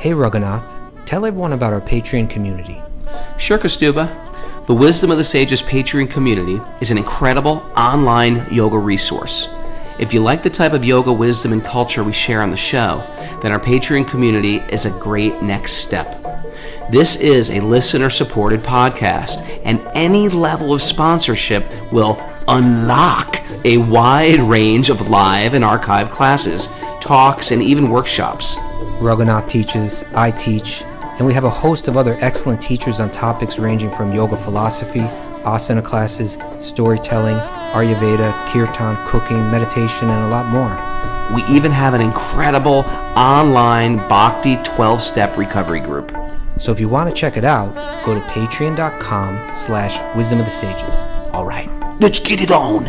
Hey Raghunath, tell everyone about our Patreon community. Sure, Kastuba. The Wisdom of the Sages Patreon community is an incredible online yoga resource. If you like the type of yoga wisdom and culture we share on the show, then our Patreon community is a great next step. This is a listener-supported podcast, and any level of sponsorship will unlock a wide range of live and archived classes, talks, and even workshops. Raghunath teaches, I teach, and we have a host of other excellent teachers on topics ranging from yoga philosophy, asana classes, storytelling, Ayurveda, kirtan, cooking, meditation, and a lot more. We even have an incredible online Bhakti 12-step recovery group. So if you want to check it out, go to patreon.com/wisdom of the sages. All right, let's get it on.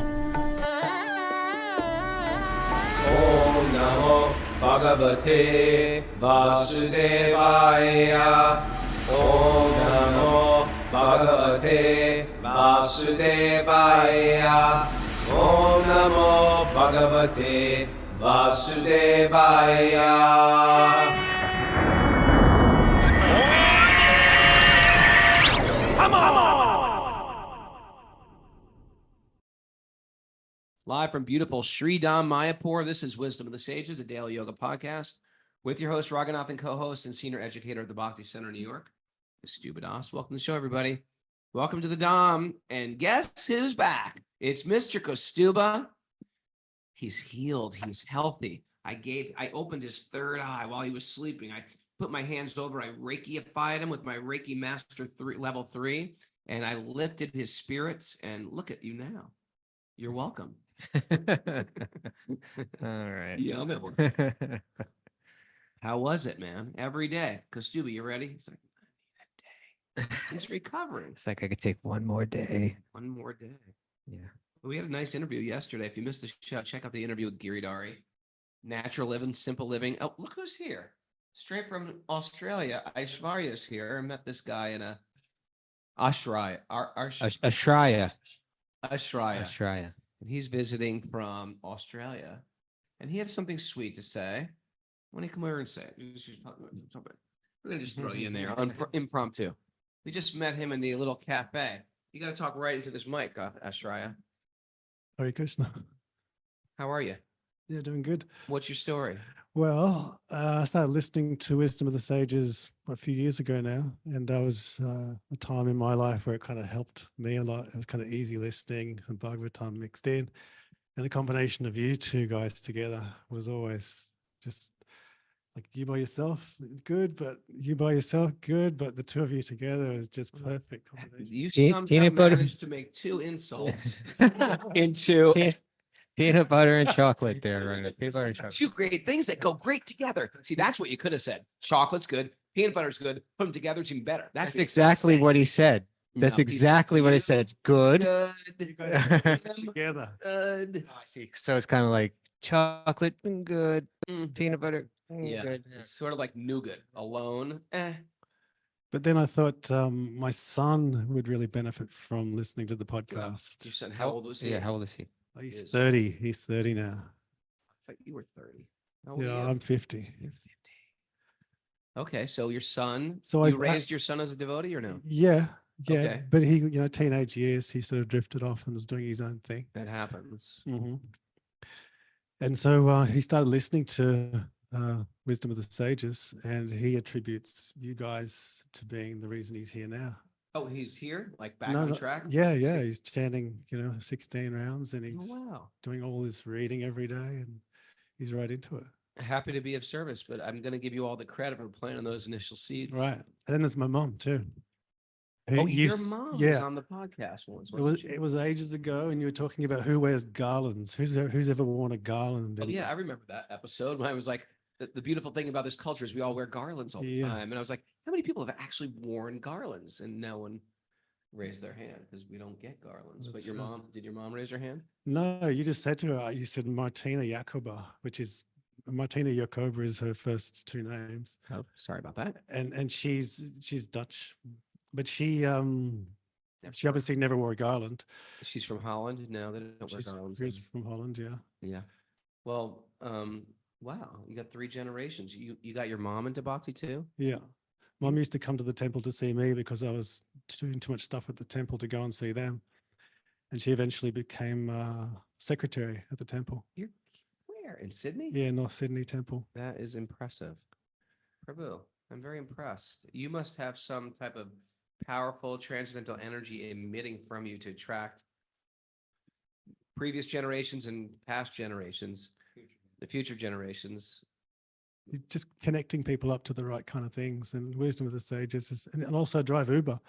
Om Namo Bhagavate Vasudevaya. Om Namo Bhagavate Vasudevaya. Om Namo Bhagavate Vasudevaya. Live from beautiful Sri Dham, Mayapur, this is Wisdom of the Sages, a daily yoga podcast with your host, Raghunath, and co-host and senior educator at the Bhakti Center in New York, Kastuba Das. Welcome to the show, everybody. Welcome to the Dham. And guess who's back? It's Mr. Kastuba. He's healed. He's healthy. I opened his third eye while he was sleeping. I put my hands over, I Reiki-ified him with my Reiki Master level 3, and I lifted his spirits, and look at you now. You're welcome. All right. Yeah, how was it, man? Every day. Kastuba, you ready? He's like, I need a day. He's recovering. It's like I could take one more day. One more day. Yeah. We had a nice interview yesterday. If you missed the show, check out the interview with Giridhari. Natural living, simple living. Oh, look who's here. Straight from Australia. Aishwarya's here. I met this guy in a Ashraya. Ashraya. Ashraya. And he's visiting from Australia. And he had something sweet to say. Why don't you come over and say it? We're going to just throw you in there. Impromptu. We just met him in the little cafe. You got to talk right into this mic, Ashraya. Hare Krishna. How are you? Yeah, doing good. What's your story? Well, I started listening to Wisdom of the Sages a few years ago now, and I was a time in my life where it kind of helped me a lot. It was kind of easy listening, some Bhagavatam mixed in, and the combination of you two guys together was always just like you by yourself, good, but you by yourself, good, but the two of you together is just perfect combination. You somehow managed to make two insults into Peanut butter and chocolate there, right? Peanut butter and chocolate. two great things that go great together. See, that's what you could have said. Chocolate's good. Peanut butter's good. Put them together, it's even better. That's exactly what he said. That's exactly what he said. Good. You guys put it together. Good. I see. So it's kind of like chocolate, good. Peanut butter, Yeah. good. It's sort of like nougat alone. But then I thought my son would really benefit from listening to the podcast. Your son, how old was he? Yeah, how old is he? He's is. 30. He's 30 now. I thought you were 30. How old are Yeah, you? I'm 50. You're 50. Okay, so your son, So you I raised your son as a devotee or no? Yeah, Okay. but he, teenage years, he sort of drifted off and was doing his own thing. That happens. hmm And so he started listening to Wisdom of the Sages, and he attributes you guys to being the reason he's here now. Oh, he's here, like back No, on no, track? Yeah, he's chanting, 16 rounds, and Oh, he's wow. doing all this reading every day, and he's right into it. Happy to be of service, but I'm going to give you all the credit for planting those initial seeds. Right. And then there's my mom too. who Oh, your used- mom was yeah. on the podcast once. It was ages ago, and you were talking about who wears garlands. Who's ever worn a garland? Oh, And- yeah, I remember that episode when I was like, the beautiful thing about this culture is we all wear garlands all the Yeah. time. And I was like, how many people have actually worn garlands? And no one raised their hand because we don't get garlands. But That's your right. mom, did your mom raise her hand? No, you just said to her, you said Martina Jacoba, which is Martina Jacoba is her first two names, Oh, sorry about that. and she's Dutch, but she obviously never wore a garland. She's from Holland. No, they don't wear garlands. She was from Holland, yeah. Yeah. Well, Wow, you got 3 generations. You got your mom into bhakti too? Yeah. Mom used to come to the temple to see me because I was doing too much stuff at the temple to go and see them. And she eventually became secretary at the temple. You're where? In Sydney? Yeah, North Sydney Temple. That is impressive. Prabhu, I'm very impressed. You must have some type of powerful transcendental energy emitting from you to attract previous generations and past generations, the future generations. Just connecting people up to the right kind of things, and wisdom of the sages is, and also I drive Uber.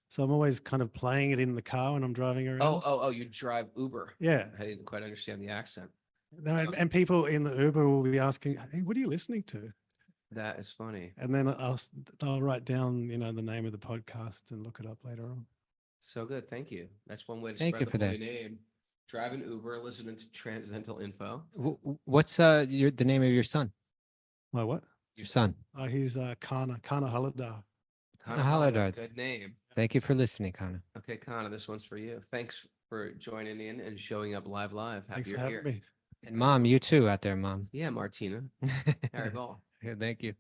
So I'm always kind of playing it in the car when I'm driving around. Oh, you drive Uber. Yeah. I didn't quite understand the accent. No, and people in the Uber will be asking, hey, what are you listening to? That is funny. And then they'll write down, the name of the podcast and look it up later on. So good. Thank you. That's one way to Thank spread you the for holy that. name. Driving Uber, listening to transcendental info. What's the name of your son? My what? Your son. He's Kana Haladar. Kana Haladar. Good name. Thank you for listening, Kana. Okay, Kana, this one's for you. Thanks for joining in and showing up live. Happy Thanks for you're having here. me. And Mom, you too out there, Mom. Yeah, Martina. Harry Ball. Yeah, thank you.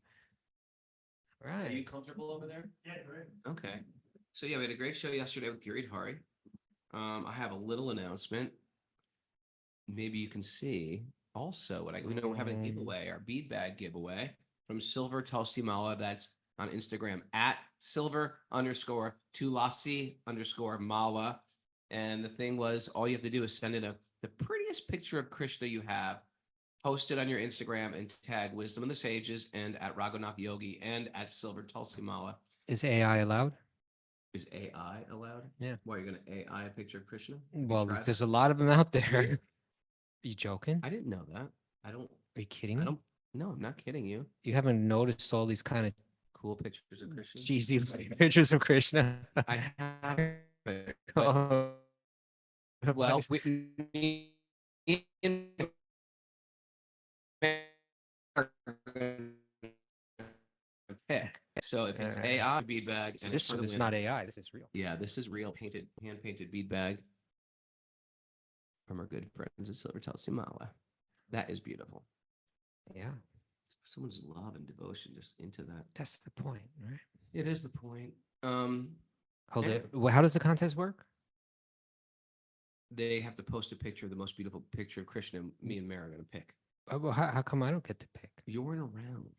Are you Right. comfortable over there? Yeah, great. Okay. So yeah, we had a great show yesterday with Giri Hari. I have a little announcement. Maybe you can see also what we're having a giveaway, our bead bag giveaway from Silver Tulsi Mala. That's on Instagram at silver_tulasi_mala. And the thing was, all you have to do is send in the prettiest picture of Krishna you have, post it on your Instagram and tag Wisdom of the Sages and at Raghunath Yogi and at Silver Tulsi Mala. Is AI allowed? Is AI allowed? Yeah. Why are you going to AI a picture of Krishna? Well, tried there's that? a lot of them out there. You joking? I didn't know that. I don't. Are you kidding I me? don't. No, I'm not kidding you. You haven't noticed all these kind of Cool pictures of Krishna. cheesy pictures of Krishna? I have. But, Oh, well, nice. Pick. So if it's Alright. AI bead bag, and this for the is winner- not AI. This is real. Yeah, this is real painted, hand painted bead bag from our good friends at Silver Tulsi Mala. That is beautiful. Yeah, Someone's love and devotion just into that. that's the point, right? It is the point. Hold Yeah. it. How does the contest work? They have to post a picture of the most beautiful picture of Krishna. Me and Mary are going to pick. Well, how come I don't get to pick? You weren't around.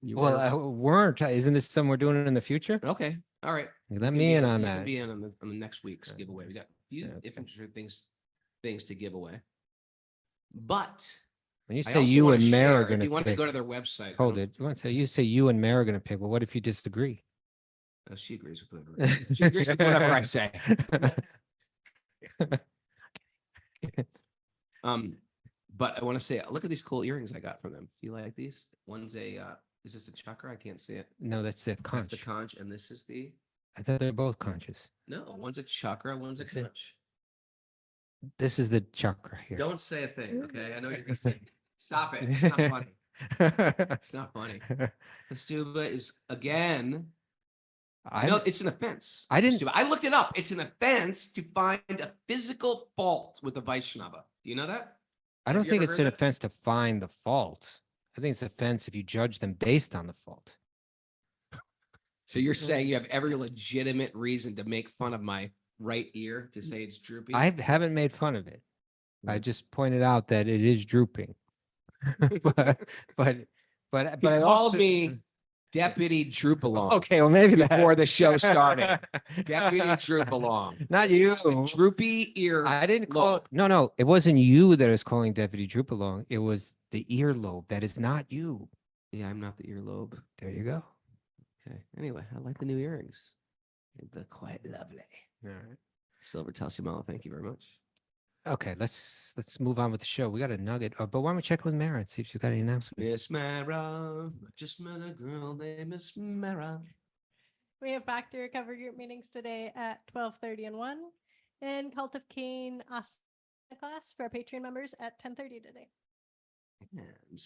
You Well, weren't I weren't. Isn't this something we're doing in the future? Okay. All right. Let You can me be in on- on you can that. Be in on the next week's Okay. giveaway. We got a few Yeah, okay. interesting things to give away. But When you I say also you wanna and Mary are share, going if you want to pick, go to their website. I hold don't- it. You say you and Mary are going to pick. Well, what if you disagree? Oh, she agrees with whatever. She agrees with whatever I say. But I want to say, look at these cool earrings I got from them. Do you like these? One's is this a chakra? I can't see it. No, that's the That's conch. the conch, and this is the I thought they're both conches. no. One's a chakra, one's a That's it. conch. This is the chakra here. Don't say a thing, okay? I know you're gonna say. Stop it. It's not funny. It's not funny. The stuba is again. I know it's an offense. I didn't- Stuba. I looked it up. It's an offense to find a physical fault with a Vaishnava. Do you know that? I Have don't you think ever it's heard an that? offense to find the fault. I think it's offense if you judge them based on the fault. So you're saying you have every legitimate reason to make fun of my right ear to say it's droopy? I haven't made fun of it. I Mm. just pointed out that it is drooping. but He I called also- me Deputy Droop Along. Okay, well maybe Before that. the show started. Deputy Droop Along. Not you. Droopy ear. I didn't call. lobe. No, it wasn't you that is calling Deputy Droop along. It was the earlobe. That is not you. Yeah, I'm not the earlobe. There you go. Okay. Anyway, I like the new earrings. They're quite lovely. All right. Silver Tassimala, thank you very much. Okay, let's move on with the show. We got a nugget, but why don't we check with Mara and see if she's got any announcements? Miss Mara, just met a girl named Miss Mara. We have back to recover group meetings today at 12:30 and 1, and Cult of Cain Asana class for our Patreon members at 10:30 today. And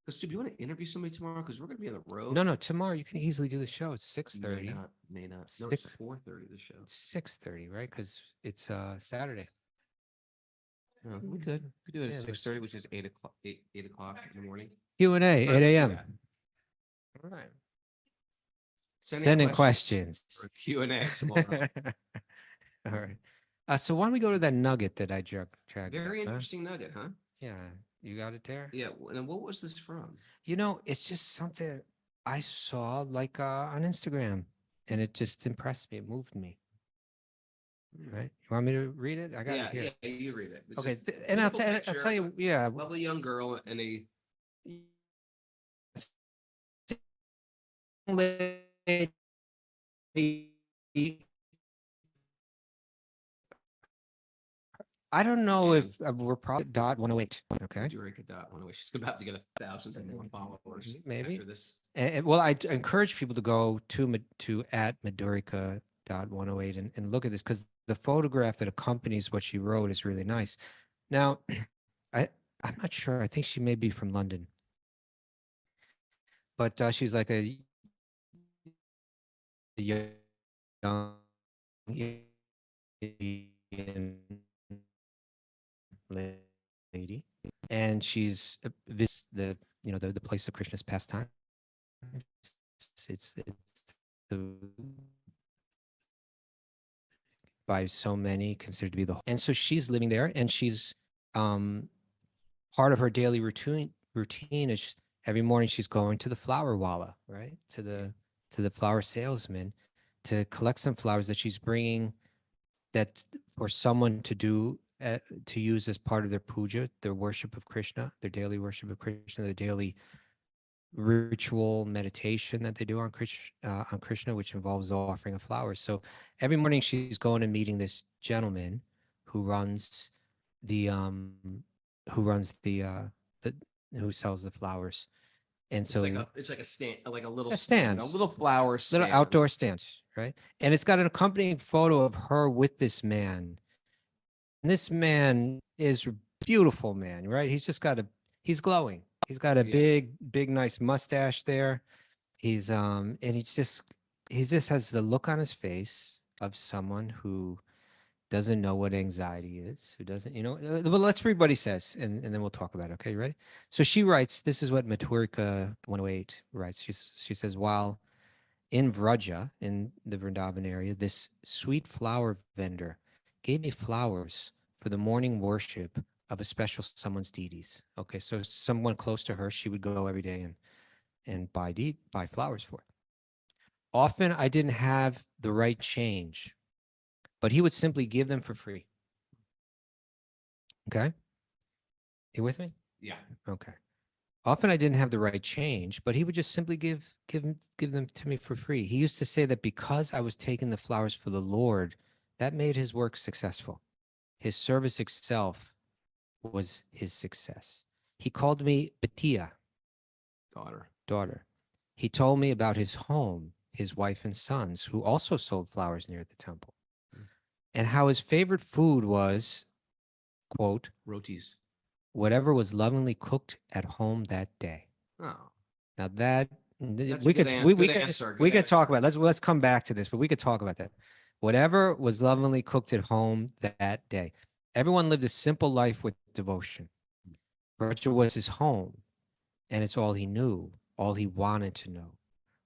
because do you want to interview somebody tomorrow? Because we're going to be on the road. No, tomorrow you can easily do the show. It's May 6:30. not. May not. No, it's 6. 4:30. The show. 6:30, right? Because it's Saturday. We could. We could do it at Yeah, let's- 6:30, which is 8 o'clock, 8 o'clock in the morning. Q&A, 8 a.m. All right. Send in questions. for Q&A. All right. So why don't we go to that nugget that I dragged? Very up, huh? interesting nugget, huh? Yeah, you got it there? Yeah. And what was this from? You know, it's just something I saw like on Instagram, and it just impressed me. It moved me. Right? You want me to read it? I got Yeah, it here. yeah, you read it. It's Okay, a and I'll, beautiful I'll picture tell of you, yeah. a lovely young girl and a lady, I don't know if we're probably dot 108. Okay. Eureka dot one. She's about to get thousands of more followers. Maybe. After this. And, well, I encourage people to go to at Madhurika.108 and look at this, because the photograph that accompanies what she wrote is really nice. Now, I'm not sure. I think she may be from London, but she's like a young Indian lady, and she's the place of Krishna's pastime. It's the by so many considered to be and so she's living there, and she's part of her daily routine is every morning she's going to the flower walla, right, to the flower salesman, to collect some flowers that she's bringing, that for someone to do to use as part of their puja, their worship of Krishna, their daily worship of Krishna, their daily ritual meditation that they do on Krishna, which involves the offering of flowers. So every morning she's going and meeting this gentleman who runs the who sells the flowers. And so It's like a stand, like a little stand, a little flower stand. little outdoor stand, right? And it's got an accompanying photo of her with this man. And this man is a beautiful man, right? He's glowing. He's got a big, nice mustache there. He's and he just has the look on his face of someone who doesn't know what anxiety is, who doesn't, well, let's read what he says, and then we'll talk about it. Okay, you ready? So she writes, this is what Madhurika 108 writes. She says, while in Vraja, in the Vrindavan area, this sweet flower vendor gave me flowers for the morning worship of a special someone's deities. Okay, so someone close to her, she would go every day and buy flowers for. Often I didn't have the right change, but he would simply give them for free. Okay, you with me? Yeah. Okay. Often I didn't have the right change, but he would just simply give them to me for free. He used to say that because I was taking the flowers for the Lord, that made his work successful. His service itself was his success. He called me Batiya, daughter. He told me about his home, his wife and sons, who also sold flowers near the temple, and how his favorite food was, quote, rotis. Whatever was lovingly cooked at home that day. Oh, Now that that's we a good could an- we good could answer, we good could talk answer. about let's come back to this, but we could talk about that. Whatever was lovingly cooked at home that day. Everyone lived a simple life with devotion. Virtue was his home, and it's all he knew, all he wanted to know.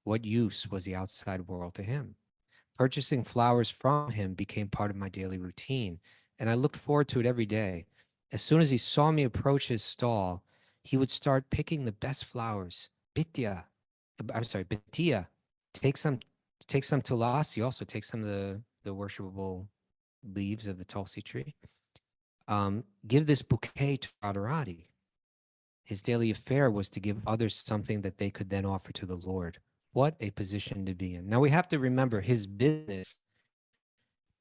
What use was the outside world to him? Purchasing flowers from him became part of my daily routine, and I looked forward to it every day. As soon as he saw me approach his stall, he would start picking the best flowers. Bitiya, take some tulasi, also take some of the worshipable leaves of the tulsi tree. Give this bouquet to Radharani. His daily affair was to give others something that they could then offer to the Lord. What a position to be in. Now we have to remember his business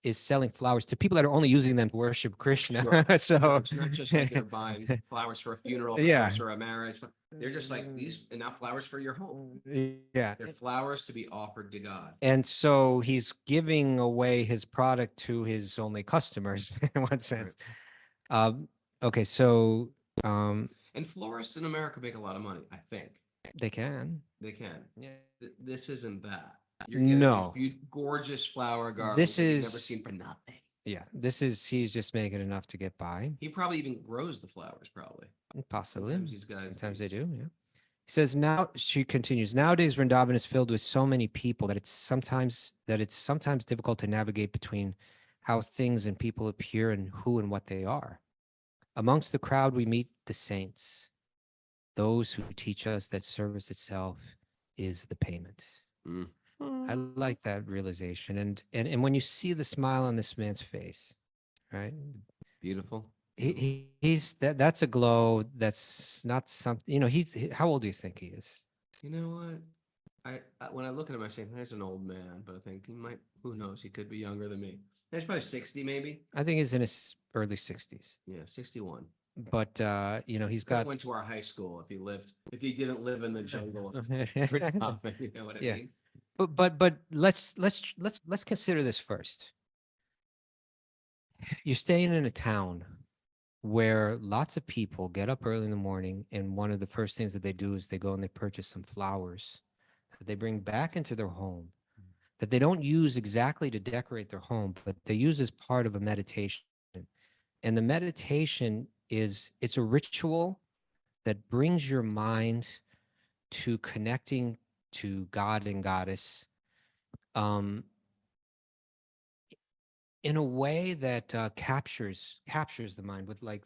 is selling flowers to people that are only using them to worship Krishna. Sure. So It's not just like they're buying flowers for a funeral, Yeah. flowers for a marriage. They're just like these, and now flowers for your home. yeah. They're flowers to be offered to God. And so he's giving away his product to his only customers in one sense. Okay, so And florists in America make a lot of money, I think. they can. They can. Yeah. This isn't that. You're getting No. these gorgeous flower gardens This that you've never is- seen for nothing. Yeah, he's just making enough to get by. He probably even grows the flowers, probably. Possibly. Sometimes these guys- Sometimes they do, yeah. He says now, she continues, nowadays Vrindavan is filled with so many people that it's sometimes difficult to navigate between how things and people appear and who and what they are. Amongst the crowd, we meet the saints, those who teach us that service itself is the payment. Mm. I like that realization. And when you see the smile on this man's face, right? Beautiful. He's that's a glow. That's not something, how old do you think he is? You know what? When I look at him, I say he's an old man, but I think he might. Who knows? He could be younger than me. He's probably 60, maybe. I think he's in his early 60s. Yeah, 61. But he's He got went to our high school. If he didn't live in the jungle, of Vrindavan, you know what I Yeah. mean? but let's consider this first. You're staying in a town where lots of people get up early in the morning, and one of the first things that they do is they go and they purchase some flowers that they bring back into their home, that they don't use exactly to decorate their home, but they use as part of a meditation. And the meditation it's a ritual that brings your mind to connecting to God and Goddess, in a way that captures the mind, with like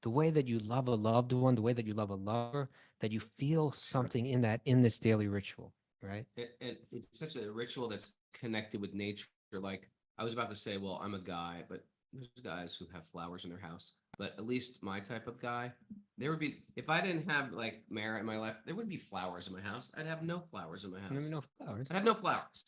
the way that you love a loved one, the way that you love a lover, that you feel something in this daily ritual, right? And it's such a ritual that's connected with nature. Like I was about to say, well, I'm a guy, but there's guys who have flowers in their house. But at least my type of guy, there would be, if I didn't have like merit in my life, there would be flowers in my house. I'd have no flowers in my house. No flowers. I have no flowers.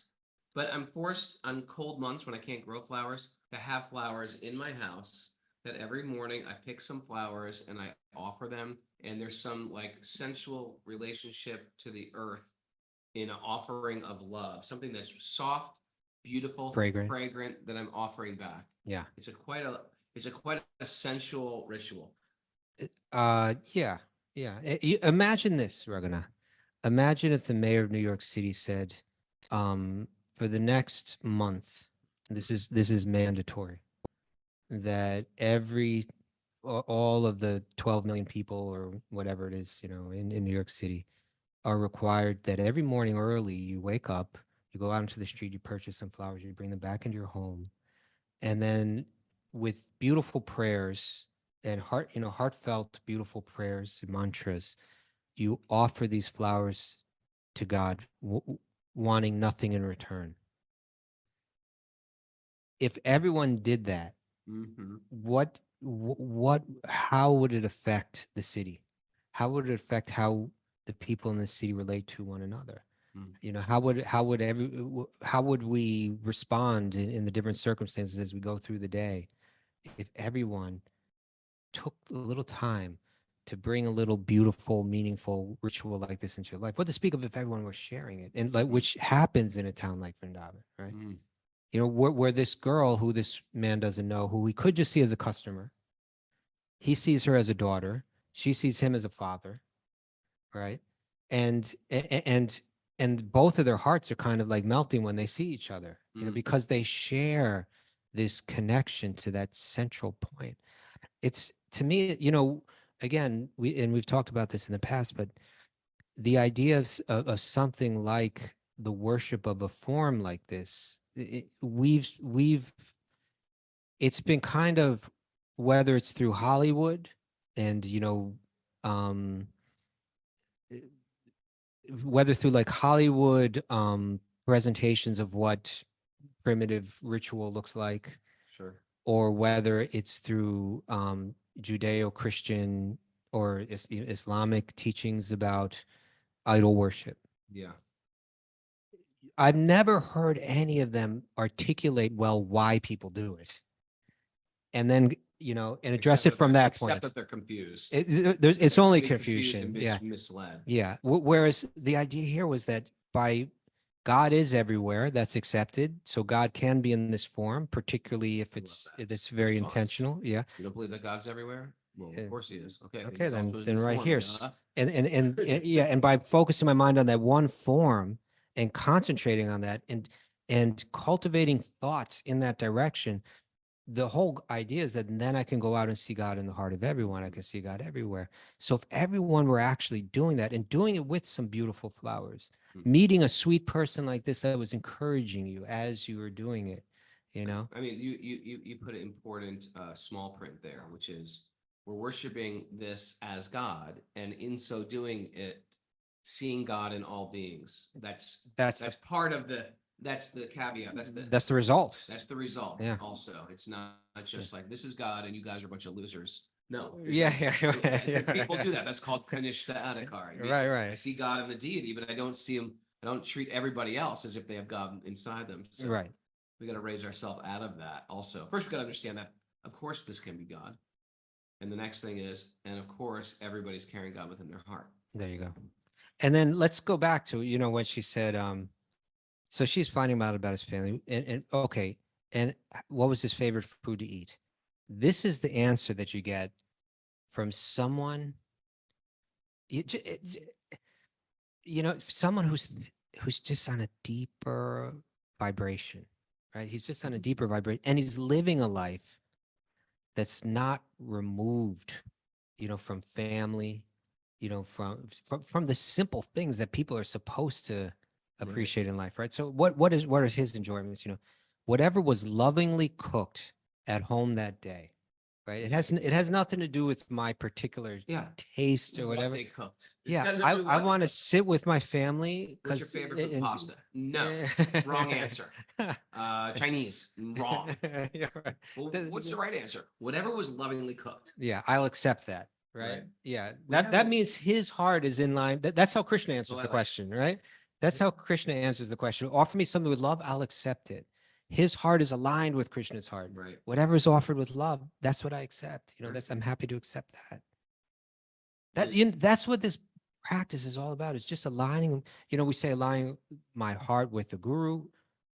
But I'm forced on cold months when I can't grow flowers to have flowers in my house, that every morning I pick some flowers and I offer them. And there's some like sensual relationship to the earth in an offering of love, something that's soft, beautiful, fragrant that I'm offering back. Yeah. It's quite a sensual ritual. Yeah. Imagine this, Raghunath. Imagine if the mayor of New York City said, for the next month, this is mandatory, that all of the 12 million people or whatever it is, in New York City, are required that every morning early you wake up, you go out into the street, you purchase some flowers, you bring them back into your home, and then with beautiful prayers and heartfelt, beautiful prayers and mantras, you offer these flowers to God, wanting nothing in return. If everyone did that, how would it affect the city? How would it affect how the people in the city relate to one another? How would we respond in the different circumstances as we go through the day if everyone took a little time to bring a little beautiful, meaningful ritual like this into your life? What to speak of if everyone was sharing it, and like, which happens in a town like Vrindavan, right? Where this girl, who this man doesn't know, who we could just see as a customer, he sees her as a daughter, she sees him as a father, right? And both of their hearts are kind of like melting when they see each other, because they share this connection to that central point. It's, to me, again, we've talked about this in the past, but the idea of something like the worship of a form like this, it's been kind of, whether it's through Hollywood and whether through like Hollywood presentations of what primitive ritual looks like, Sure, or whether it's through Judeo-Christian or Islamic teachings about idol worship. yeah. I've never heard any of them articulate well why people do it, and then and address it from that point. Except that they're confused. It's They're only being confused confusion. and Yeah, misled. yeah. Whereas the idea here was that God is everywhere. That's accepted. So God can be in this form, particularly if it's very Response. intentional. Yeah. You don't believe that God's everywhere? Well, Yeah. Of course he is. Okay. Okay, he's then also in this right form, here, duh. and yeah, and by focusing my mind on that one form and concentrating on that and cultivating thoughts in that direction, the whole idea is that then I can go out and see God in the heart of everyone. I can see God everywhere. So if everyone were actually doing that and doing it with some beautiful flowers, meeting a sweet person like this that was encouraging you as you were doing it, you know? I mean, you put an important small print there, which is we're worshiping this as God, and in so doing it, seeing God in all beings. That's part of that's the caveat. That's the result. That's the result. Yeah. Also, it's not just like this is God and you guys are a bunch of losers. No. Yeah, People do that. That's called kanishta adhikari. Right. I see God in the deity, but I don't see him. I don't treat everybody else as if they have God inside them. So Right. we got to raise ourselves out of that. Also, first we got to understand that, of course, this can be God. And the next thing is, and of course, everybody's carrying God within their heart. There you go. And then let's go back to, when she said, so she's finding out about his family and okay. And what was his favorite food to eat? This is the answer that you get from someone, someone who's just on a deeper vibration, right? He's just on a deeper vibration and he's living a life that's not removed, from family, from the simple things that people are supposed to appreciate in life, right? So what are his enjoyments? Whatever was lovingly cooked at home that day, right? It has nothing to do with my particular taste or whatever. What they cooked. Yeah, I want to sit with my family. What's your favorite food? Pasta? No, wrong answer. Chinese, wrong. Yeah, right. Well, what's the right answer? Whatever was lovingly cooked. Yeah, I'll accept that. Right. Right. Yeah. We have That a- means his heart is in line. That's how Krishna answers Well, I the like- question, right? That's how Krishna answers the question. Offer me something with love, I'll accept it. His heart is aligned with Krishna's heart. Right. Whatever is offered with love, that's what I accept. I'm happy to accept that. That's what this practice is all about. It's just aligning, we say aligning my heart with the guru,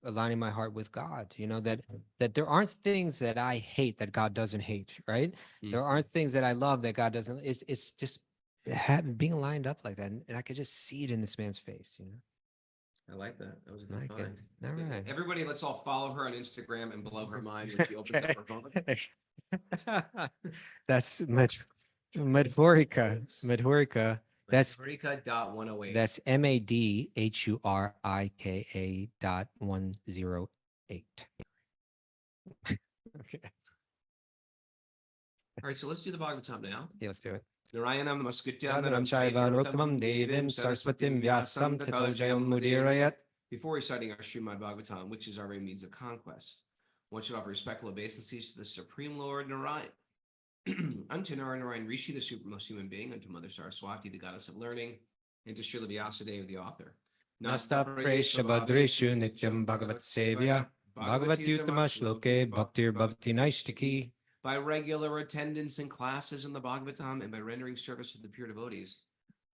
aligning my heart with God, that there aren't things that I hate that God doesn't hate, right? There aren't things that I love that God doesn't. It's just being lined up like that. And I could just see it in this man's face, I like that. That was a Like good it. find. All Good. right. Everybody, let's all follow her on Instagram and blow her mind when she opens up her phone. That's Madhurika. That's Madhurika.108. That's MADHURIKA.108. Okay. All right, so let's do the Bhagavatam now. Yeah, let's do it. Narayanam Namaskritya Yadaram Chaiva Nrottamam Devim Saraswatim Vyasam Tato Jayam Mudirayat. Before reciting our Srimad Bhagavatam, which is our main means of conquest, one should offer respectful obeisances to the Supreme Lord Narayan. Unto Narayan Rishi, the supremmost human being, unto Mother Saraswati, the goddess of learning, and to Srila Vyasadeva, the author. Nasta Presha Badreshu Nityam Bhagavat Sevya Bhagavati Uttama Shloke Bhaktir Bhavati Naishtiki. By regular attendance in classes in the Bhagavatam and by rendering service to the pure devotees,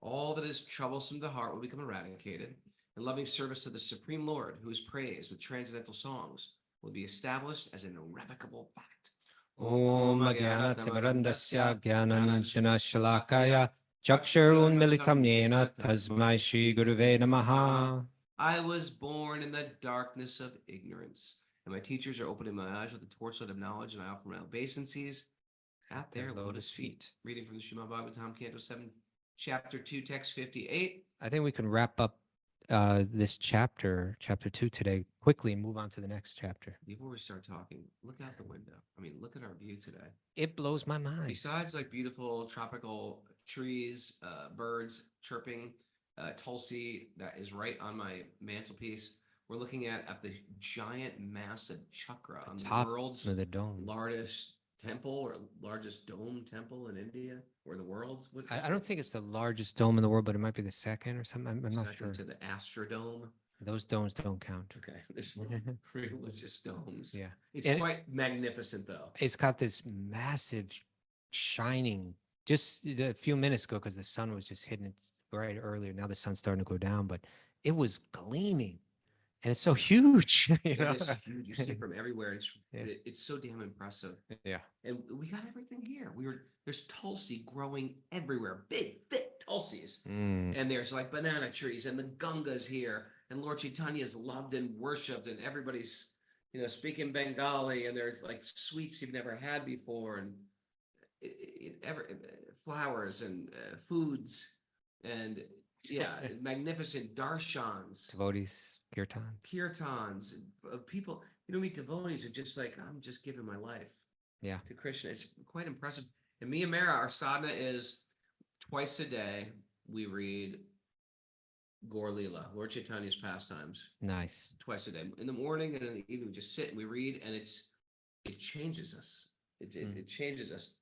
all that is troublesome to the heart will become eradicated, and loving service to the Supreme Lord, who is praised with transcendental songs, will be established as an irrevocable fact. Om Agyanatimirandasya Gyananjana Shalakaya Chakshurun Militam Yena Tasmai Shri Guruve Namaha. I was born in the darkness of ignorance, and my teachers are opening my eyes with the torchlight of knowledge, and I offer my obeisances at their lotus feet. Reading from the Srimad Bhagavatam, Canto 7, Chapter 2, Text 58. I think we can wrap up this chapter 2 today quickly and move on to the next chapter. Before we start talking, look out the window. I mean, look at our view today. It blows my mind. Besides like beautiful tropical trees, birds chirping, Tulsi that is right on my mantelpiece, we're looking at the giant massive chakra on the Top world's of the dome. largest temple or largest dome temple in India or the world's. What I is don't it? think it's the largest dome in the world, but it might be the second or something. I'm not Second sure. to the Astrodome. Those domes don't count. Okay, this religious domes. Yeah. It's And- quite magnificent though. It's got this massive shining just a few minutes ago because the sun was just hitting it right earlier. Now the sun's starting to go down, but it was gleaming and it's so huge. It is huge. You see it from everywhere. Yeah. It's so damn impressive. Yeah. And we got everything here. There's Tulsi growing everywhere, big, thick Tulsis. Mm. And there's like banana trees and the Ganga's here. And Lord Chaitanya's loved and worshipped and everybody's, speaking Bengali, and there's like sweets you've never had before, and flowers and foods, and yeah, magnificent darshans, Devotees, kirtan. kirtans, people. Meet devotees who just like, I'm just giving my life Yeah. to Krishna. It's quite impressive. And me and Mara, our sadhana is twice a day. We read Gaur Leela, Lord Chaitanya's pastimes, Nice. twice a day. In the morning and in the evening, we just sit and we read, and it changes us. It changes us.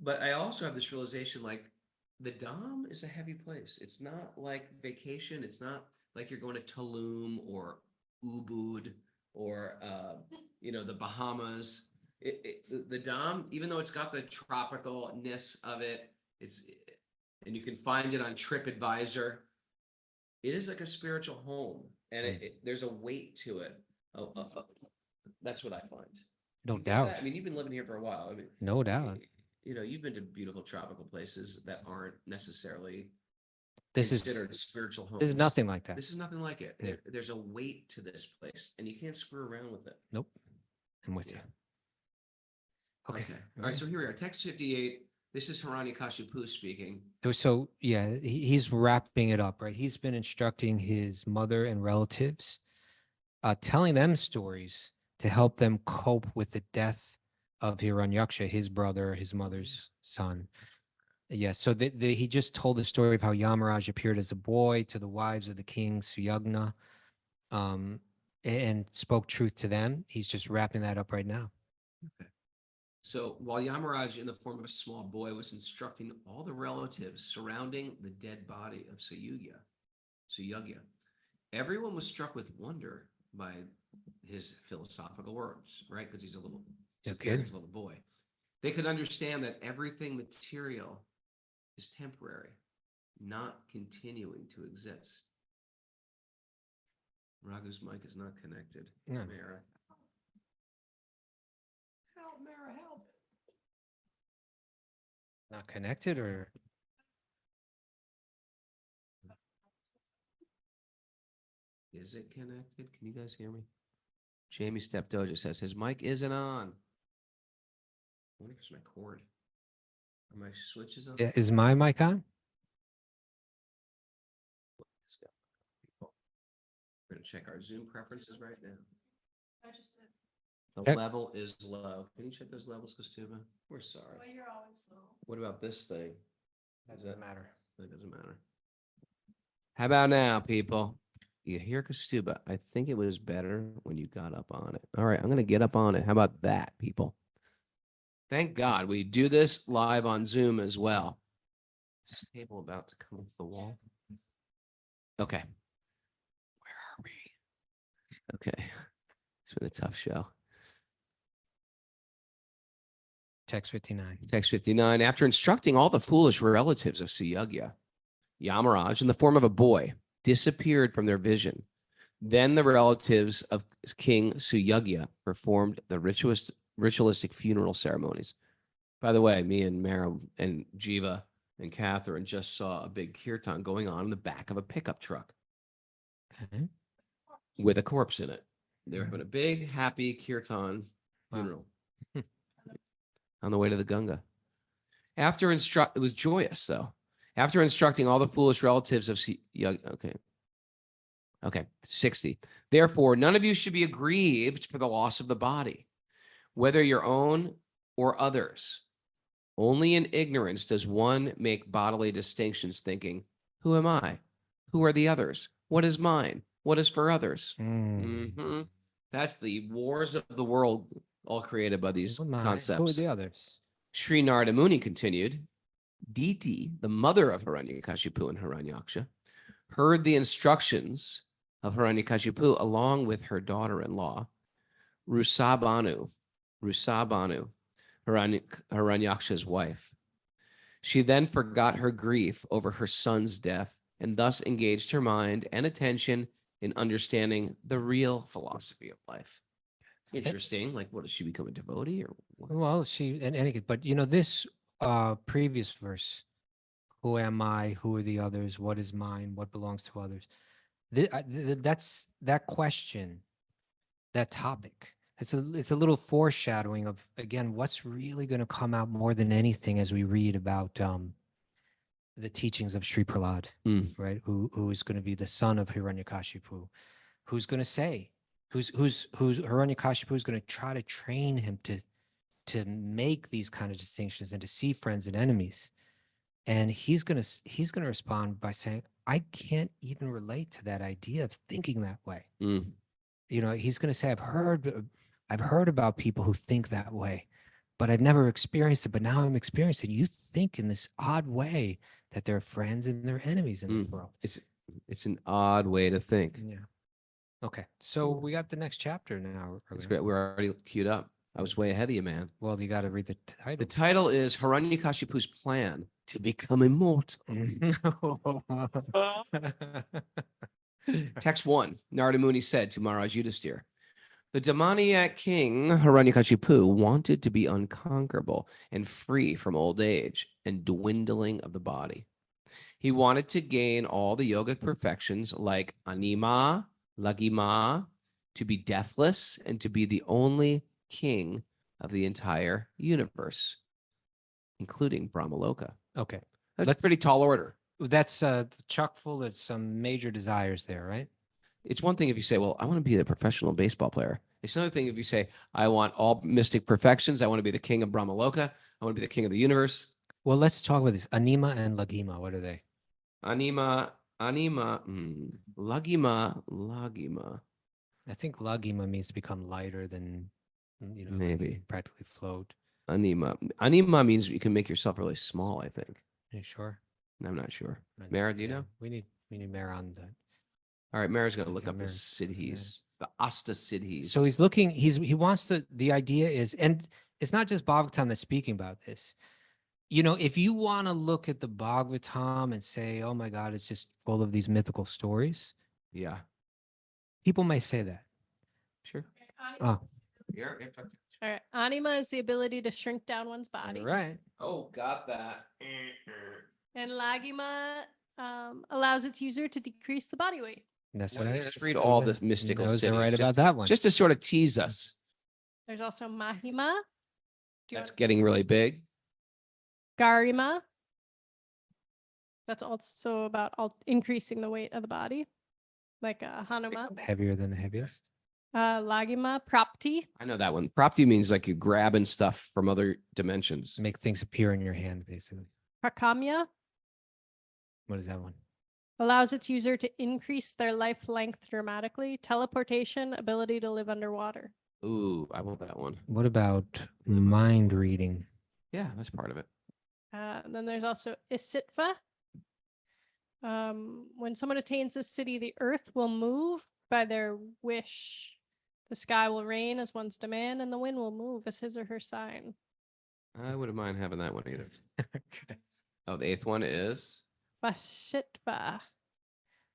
But I also have this realization, like, the Dham is a heavy place. It's not like vacation. It's not like you're going to Tulum or Ubud or the Bahamas. The Dham, even though it's got the tropicalness of it, and you can find it on TripAdvisor. It is like a spiritual home, and there's a weight to it. That's what I find. No You get doubt. that? I mean, you've been living here for a while. I mean, No doubt. you've been to beautiful tropical places that aren't necessarily This considered is spiritual homes. this is nothing like that. This is nothing like it. Yeah. There's a weight to this place, and you can't screw around with it. Nope. I'm with you. Yeah. Okay. All right. So here we are. Text 58. This is Hiranyakashipu speaking. So yeah, he's wrapping it up, right? He's been instructing his mother and relatives, telling them stories to help them cope with the death of Hiranyaksha, his brother, his mother's son. Yeah, so he just told the story of how Yamaraj appeared as a boy to the wives of the king Suyagna, and spoke truth to them. He's just wrapping that up right now. Okay. So while Yamaraj, in the form of a small boy, was instructing all the relatives surrounding the dead body of Suyagya, everyone was struck with wonder by his philosophical words, right? Because he's a little boy. They could understand that everything material is temporary, not continuing to exist. Raghu's mic is not connected. No. Mara. Help, Mara, help. Not connected, or Is it connected? Can you guys hear me? Jamie Stepdoja says his mic isn't on. I wonder if it's my cord. Are my switches on? yeah, is my mic on? We're gonna check our Zoom preferences right now. I just did. The Check. level is low. Can you check those levels, Kostuba? We're sorry. Well, you're always low. What about this thing? Doesn't matter. That doesn't matter. How about now, people? You hear Kostuba? I think it was better when you got up on it. All right, I'm gonna get up on it. How about that, people? Thank God we do this live on Zoom as well. Is this table about to come off the wall? Okay. Where are we? Okay. It's been a tough show. Text 59. Text 59. After instructing all the foolish relatives of Suyagya, Yamaraj, in the form of a boy, disappeared from their vision. Then the relatives of King Suyagya performed the ritualistic funeral ceremonies. By the way, me and Mara and Jiva and Catherine just saw a big kirtan going on in the back of a pickup truck Okay. with a corpse in it. They were having a big, happy kirtan Wow. funeral on the way to the Ganga. It was joyous though. After instructing all the foolish relatives of Suyagya, okay, 60. Therefore, none of you should be aggrieved for the loss of the body, whether your own or others. Only in ignorance does one make bodily distinctions, thinking, who am I? Who are the others? What is mine? What is for others? Mm. That's the wars of the world, all created by these Who am I? concepts. Who are the others? Sri Narada Muni continued, Deity, the mother of Hiranyakashipu and Hiranyaksha, heard the instructions of Hiranyakashipu along with her daughter-in-law, Rusabanu, Hiranyaksha's wife. She then forgot her grief over her son's death and thus engaged her mind and attention in understanding the real philosophy of life. Interesting. Like, what, does she become a devotee or what? Well, but this previous verse, who am I? Who are the others? What is mine? What belongs to others? That's that question that topic. It's a little foreshadowing of, again, what's really going to come out more than anything as we read about the teachings of Sri Prahlad, right? Who is going to be the son of Hiranyakashipu, who's going to say, who's Hiranyakashipu is going to try to train him to make these kind of distinctions and to see friends and enemies. And he's going to respond by saying, I can't even relate to that idea of thinking that way. You know, he's going to say, I've heard about people who think that way, but I've never experienced it. But now I'm experiencing it. You think in this odd way that there are friends and there are enemies in this world. It's an odd way to think. Yeah. Okay. So we got the next chapter now. It's great. We're already queued up. I was way ahead of you, man. Well, you got to read the title. The title is Hiranyakashipu's plan to become immortal. Text 1. Narada Muni said to Maharaj Yudhisthira, the demoniac king Hiranyakashipu wanted to be unconquerable and free from old age and dwindling of the body. He wanted to gain all the yogic perfections like anima, lagima, to be deathless, and to be the only king of the entire universe, including Brahmaloka. Okay. That's a pretty tall order. That's chock full of some major desires there, right? It's one thing if you say, well, I want to be a professional baseball player. It's another thing if you say, I want all mystic perfections. I want to be the king of Brahmaloka. I want to be the king of the universe. Well, let's talk about this. Anima and lagima. What are they? Lagima. I think lagima means to become lighter than, you know, Maybe. practically float. Anima means you can make yourself really small, I think. Are you sure? I'm not sure. Mara, do you know? We need Mara on that. All right, Mara's going to look up the Mara. siddhis, the siddhis. So he's looking, he wants the idea is, and it's not just Bhagavatam that's speaking about this. You know, if you want to look at the Bhagavatam and say, oh my God, it's just full of these mythical stories. Yeah. People may say that. Sure. Oh, All right. Anima is the ability to shrink down one's body. right. Oh, got that. And lagima allows its user to decrease the body weight. That's Well, what I let's read all the mystical Those are cities. right about that one. Just to sort of tease us. There's also mahima. Do you That's want getting really big. garima? That's also about increasing the weight of the body, like Hanuma. Heavier than the heaviest. Lagima, prapti. I know that one. Prapti means like you're grabbing stuff from other dimensions. Make things appear in your hand, basically. Prakamya What is that one? allows its user to increase their life length dramatically. Teleportation, ability to live underwater. Ooh, I want that one. What about mind reading? Yeah, that's part of it. Then there's also Isitva. When someone attains this city, the earth will move by their wish. The sky will rain as one's demand, and the wind will move as his or her sign. I wouldn't mind having that one either. Okay. Oh, the 8th one is? Vashitva.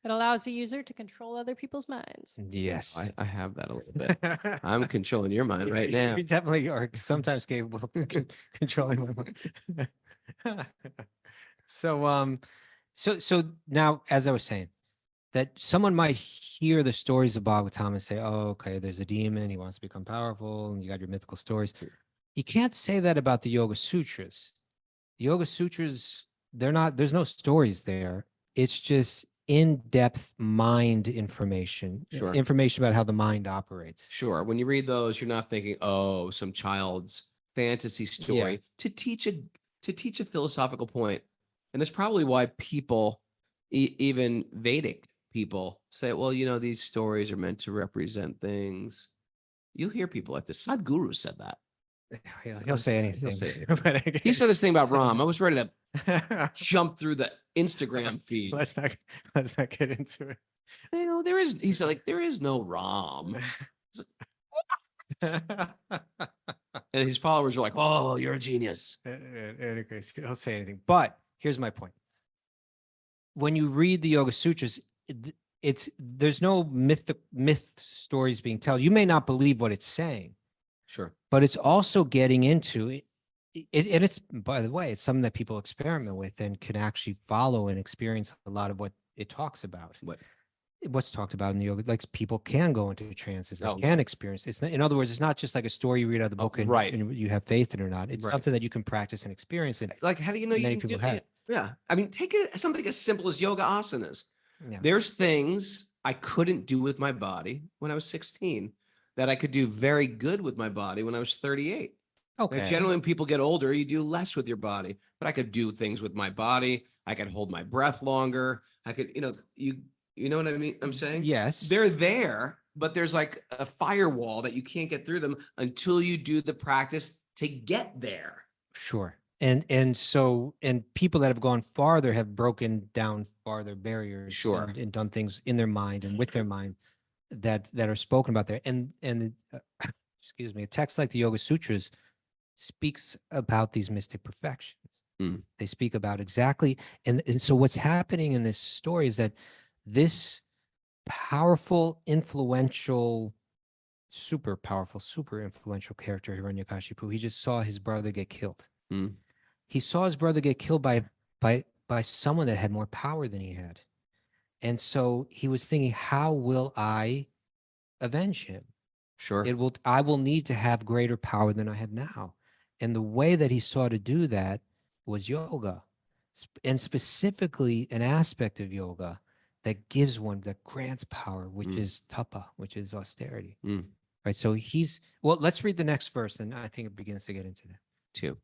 It allows the user to control other people's minds. Yes. I have that a little bit. I'm controlling your mind right now. You definitely are sometimes capable of controlling my mind. So now, as I was saying, that someone might hear the stories of Bhagavatam and say, oh, okay, there's a demon, he wants to become powerful, and you got your mythical stories. You can't say that about the Yoga Sutras. The Yoga Sutras, there's no stories there. It's just in-depth mind information, Sure. Information about how the mind operates. Sure. When you read those, you're not thinking, oh, some child's fantasy story to teach a philosophical point. And that's probably why people, even Vedic people, say, well, you know, these stories are meant to represent things. You'll hear people like this. Sadhguru said that. He'll say anything. He'll say anything. He said this thing about Ram. I was ready to jump through the Instagram feed. Let's not get into it. You know, he said, like, there is no Ram. And his followers were like, oh, you're a genius. Anyways, he'll say anything. But here's my point. When you read the Yoga Sutras, there's no myth stories being told. You may not believe what it's saying. Sure. But it's also getting into it. And it's, by the way, it's something that people experiment with and can actually follow and experience a lot of what it talks about. What? what's talked about in the yoga, like people can go into trances, they Oh. can experience. It's not, in other words, it's not just like a story you read out of the Oh, book and, right. and you have faith in it or not. It's Right. something that you can practice and experience. And Like, how do you know you many can do people have. it? Yeah. I mean, take it something as simple as yoga asanas. Yeah. There's things I couldn't do with my body when I was 16 that I could do very good with my body when I was 38. Okay. Now, generally, when people get older, you do less with your body, but I could do things with my body. I could hold my breath longer. I could, you know what I mean? I'm saying Yes. they're there, but there's like a firewall that you can't get through them until you do the practice to get there. Sure. And so people that have gone farther have broken down farther barriers. Sure. And done things in their mind and with their mind that are spoken about there. And excuse me, a text like the Yoga Sutras speaks about these mystic perfections. They speak about exactly. And so what's happening in this story is that this powerful, influential, super powerful, super influential character, Hiranyakashipu, he just saw his brother get killed. He saw his brother get killed by someone that had more power than he had. And so he was thinking, how will I avenge him? Sure. I will need to have greater power than I have now. And the way that he saw to do that was yoga, and specifically an aspect of yoga that gives one, that grants power, which is tapa, which is austerity. Right. So let's read the next verse, and I think it begins to get into that. 2.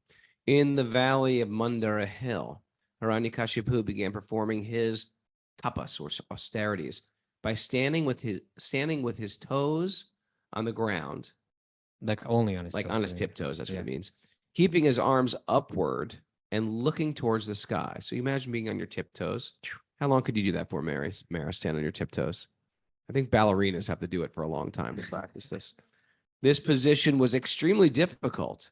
In the valley of Mandara Hill, Hiranyakashipu began performing his tapas or austerities by standing with his toes on the ground, Like only on his like toes, on his I mean. tiptoes. That's Yeah. what it means. Keeping his arms upward and looking towards the sky. So you imagine being on your tiptoes. How long could you do that for, Mara? Stand on your tiptoes. I think ballerinas have to do it for a long time to practice this. This position was extremely difficult,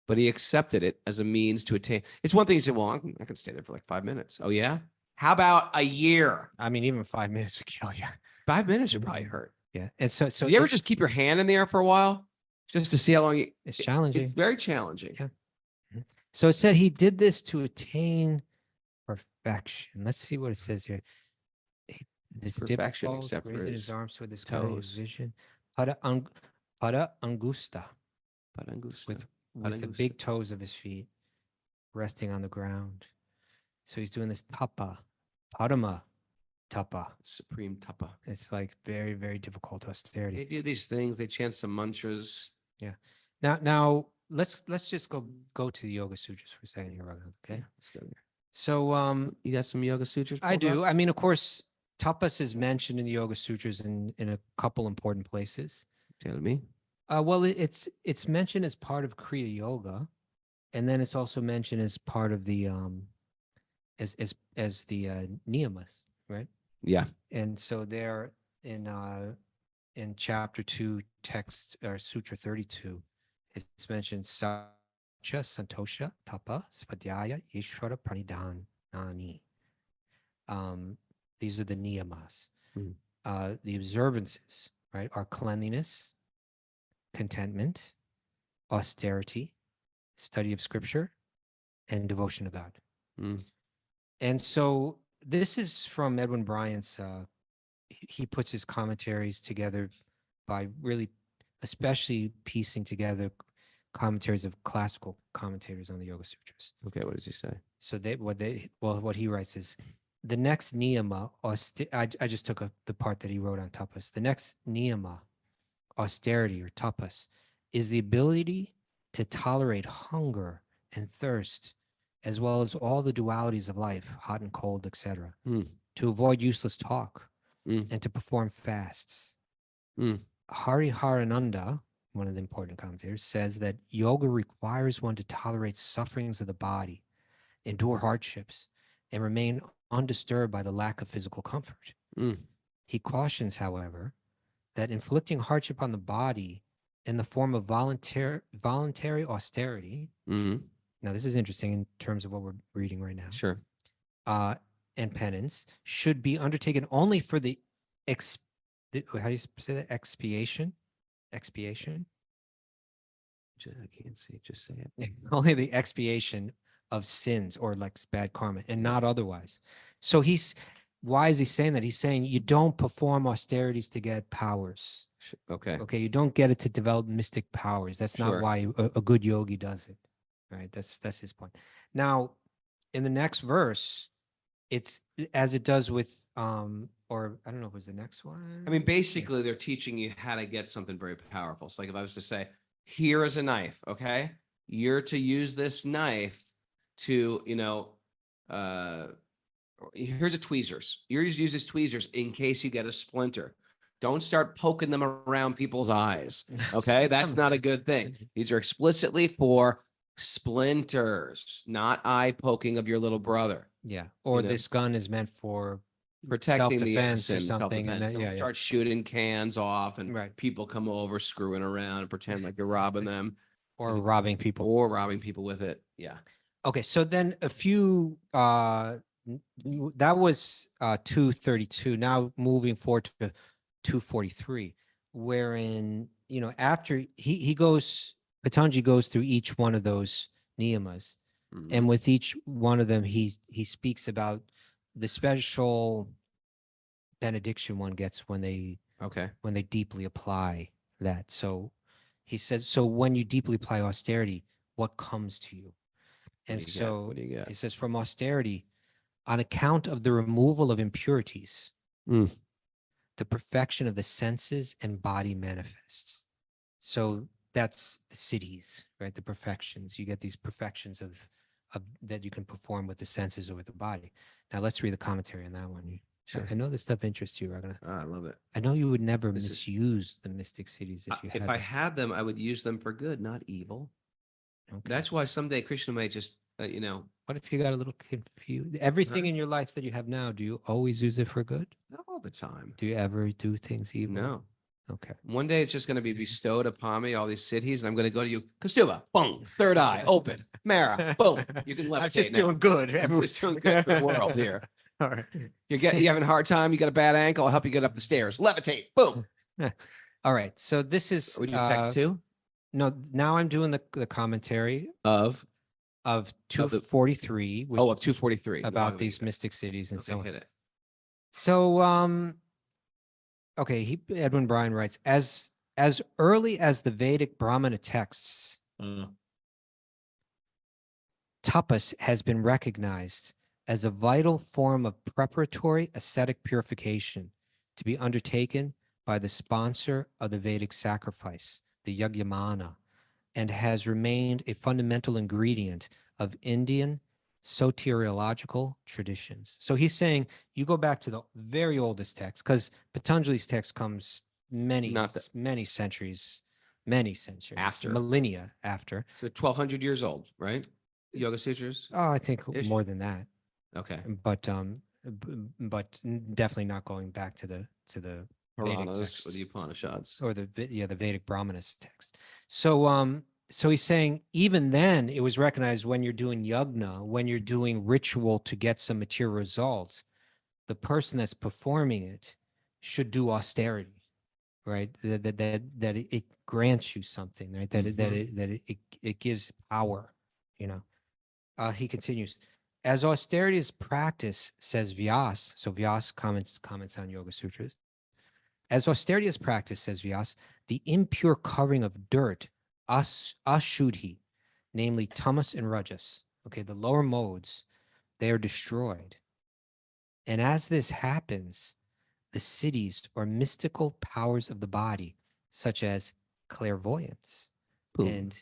but he accepted it as a means to attain. It's one thing you say, well, I can stay there for like 5 minutes. Oh, yeah? How about a year? I mean, even 5 minutes would kill you. 5 minutes would probably hurt. Yeah. And so Do you ever just keep your hand in the air for a while just to see how long it's challenging. It's very challenging. Yeah. So it said he did this to attain perfection. Let's see what it says here. This perfection difficult, except for raising his his arms toward the sky, his toes. vision. Para angusta, with the big toes of his feet resting on the ground. So he's doing this tapa, padama tapa. Supreme tapa. It's like very, very difficult austerity. They do these things. They chant some mantras. Yeah. Now let's just go to the Yoga Sutras for a second here, Raghu, okay? Yeah, let's go there. So You got some Yoga Sutras? I pulled up? do. I mean, of course, tapas is mentioned in the Yoga Sutras in a couple important places. Tell me. Well, it's mentioned as part of Kriya Yoga, and then it's also mentioned as part of the as the niyamas, right? Yeah. And so there in chapter 2, text or sutra 32, it's mentioned sacha santosha tapa svadhyaya ishvara pranidhanani. These are the niyamas. The observances, right, are cleanliness, contentment, austerity, study of scripture, and devotion to God. And so this is from Edwin Bryant's, he puts his commentaries together by really, especially piecing together commentaries of classical commentators on the Yoga Sutras. Okay, what does he say? So what he writes is, the next niyama, I just took the part that he wrote on tapas. The next niyama, austerity or tapas, is the ability to tolerate hunger and thirst, as well as all the dualities of life, hot and cold, etc., to avoid useless talk, and to perform fasts. Hariharananda, one of the important commentators, says that yoga requires one to tolerate sufferings of the body, endure hardships, and remain undisturbed by the lack of physical comfort. He cautions, however, that inflicting hardship on the body in the form of voluntary austerity. Now, this is interesting in terms of what we're reading right now. Sure. And penance should be undertaken only for the how do you say that? Expiation. I can't see. Just say it. Only the expiation of sins or like bad karma, and not otherwise. So why is he saying that? He's saying you don't perform austerities to get powers. Okay. Okay, you don't get it to develop mystic powers. That's not Sure. why a good yogi does it. Right? That's his point. Now, in the next verse, it's as it does with or I don't know if it was the next one. I mean, basically, they're teaching you how to get something very powerful. So, like, if I was to say, here is a knife, okay, you're to use this knife to, here's a tweezers. You're to use these tweezers in case you get a splinter. Don't start poking them around people's eyes. Okay, that's not a good thing. These are explicitly for splinters, not eye poking of your little brother. Yeah. Or know. this gun is meant for Protecting the self-defense or innocent, something. And self-defense. then, Don't start shooting cans off and Right. people come over screwing around and pretend like you're robbing them or robbing people. or robbing people with it. Yeah. Okay, so then a few that was 232. Now moving forward to 243, wherein after he goes, Patanjali goes through each one of those niyamas, and with each one of them he speaks about the special benediction one gets when they deeply apply that. So he says, so when you deeply apply austerity, what comes to you? And What do you so get? it says, from austerity, on account of the removal of impurities, the perfection of the senses and body manifests. So that's the siddhis, right? The perfections. You get these perfections of that you can perform with the senses or with the body. Now let's read the commentary on that one. Sure. I know this stuff interests you, Raghu. I love it. I know you would never This is- misuse the mystic siddhis if you had If I them. had them, I would use them for good, not evil. Okay. That's why someday Krishna may just, What if you got a little confused? Everything in your life that you have now, do you always use it for good? not all the time. Do you ever do things evil? No. Okay. One day it's just going to be bestowed upon me, all these siddhis, and I'm going to go to you, Kastuba, boom, third eye, open, Mara, boom. You can levitate. I'm just now. doing good. I'm just doing good for the world here. All right. You having a hard time, you got a bad ankle, I'll help you get up the stairs. Levitate, boom. All right. So this is Would you text too? no, now I'm doing the commentary Of 243 with, of 243. about these mystic cities and Okay, so on. hit it. So okay, Edwin Bryan writes, as early as the Vedic Brahmana texts, tapas has been recognized as a vital form of preparatory ascetic purification to be undertaken by the sponsor of the Vedic sacrifice, the Yagyamana, and has remained a fundamental ingredient of Indian soteriological traditions. So he's saying you go back to the very oldest text, because Patanjali's text comes many centuries After. millennia after. So 1200 years old, right? Yoga Sutras? Oh, I think Ish. more than that, Okay. but definitely not going back to the Vedic Puranas texts. or the Upanishads. Or the Vedic Brahmanas text. So he's saying even then it was recognized when you're doing yagna, when you're doing ritual to get some material results, the person that's performing it should do austerity, right? That it grants you something, right? That it gives power, He continues, as austerity is practice, says Vyas. So Vyas comments on Yoga Sutras. As austerity is practice, says Vyas, the impure covering of dirt, ashuddhi, namely tamas and rajas, okay, the lower modes, they are destroyed. And as this happens, the siddhis or mystical powers of the body, such as clairvoyance. Boom. And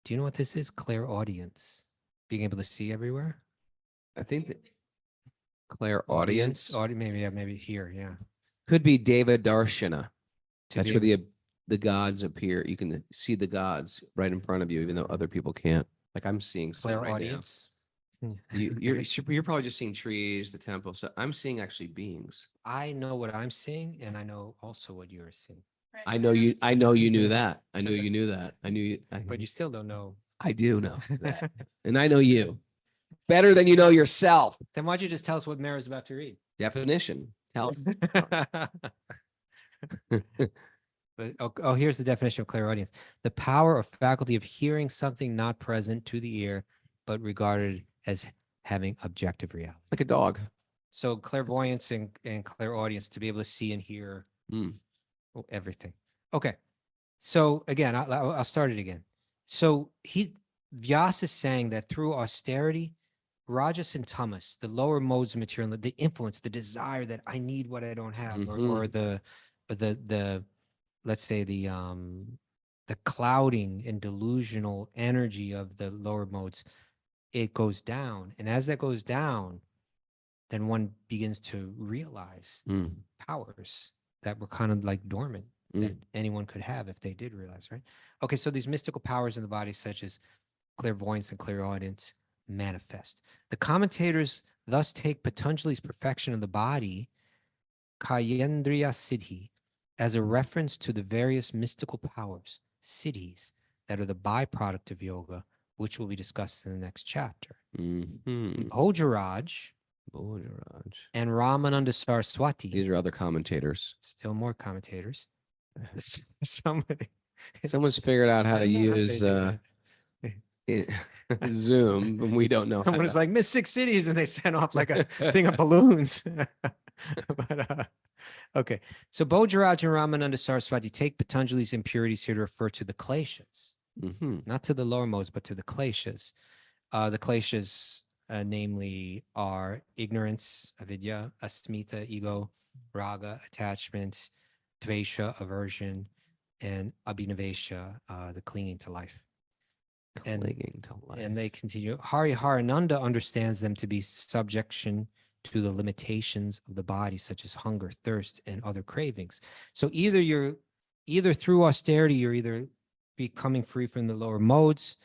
do you know what this is? Clairaudience. Being able to see everywhere? I think that clairaudience Maybe here, yeah. could be Deva Darshana. To That's be where the gods appear. You can see the gods right in front of you, even though other people can't. Like I'm seeing some right now. clairaudience. You're probably just seeing trees, the temple. So I'm seeing actually beings. I know what I'm seeing, and I know also what you're seeing. I know you knew that. I know you knew that. But you still don't know. I do know that. And I know you better than you know yourself. Then why'd you just tell us what Mara's about to read? Definition. Tell. But here's the definition of clairaudience: the power or faculty of hearing something not present to the ear, but regarded as having objective reality. Like a dog. So clairvoyance and clairaudience, to be able to see and hear Mm. everything. Okay. So again, I'll start it again. So Vyas is saying that through austerity, Rajas and Tamas, the lower modes of material, the influence, the desire that I need what I don't have, or the let's say the clouding and delusional energy of the lower modes, it goes down. And as that goes down, then one begins to realize Mm. powers that were kind of like dormant that anyone could have if they did realize, right? Okay, so these mystical powers in the body, such as clairvoyance and clairaudience, manifest. The commentators thus take Patanjali's perfection of the body, Kayendriya Siddhi, as a reference to the various mystical powers, siddhis, that are the byproduct of yoga, which will be discussed in the next chapter. Mhm. Bhojaraj Bodily. and Ramananda Saraswati, These are other commentators. still more commentators. Somebody, Someone's figured out how I to don't know how they use do Zoom, and we don't know. Someone was like, Miss Six Cities, and they sent off like a thing of balloons. But, okay. So Bhojaraj and Ramananda Saraswati take Patanjali's impurities here to refer to the kleshas, not to the lower modes, but to the kleshas. The kleshas, namely, are ignorance, avidya, asmita, ego, raga, attachment, dvesha, aversion, and abhinavesha, the clinging to life. Clinging to life. And they continue. Harinanda understands them to be subjection to the limitations of the body, such as hunger, thirst, and other cravings. So either through austerity, you're either becoming free from the lower modes,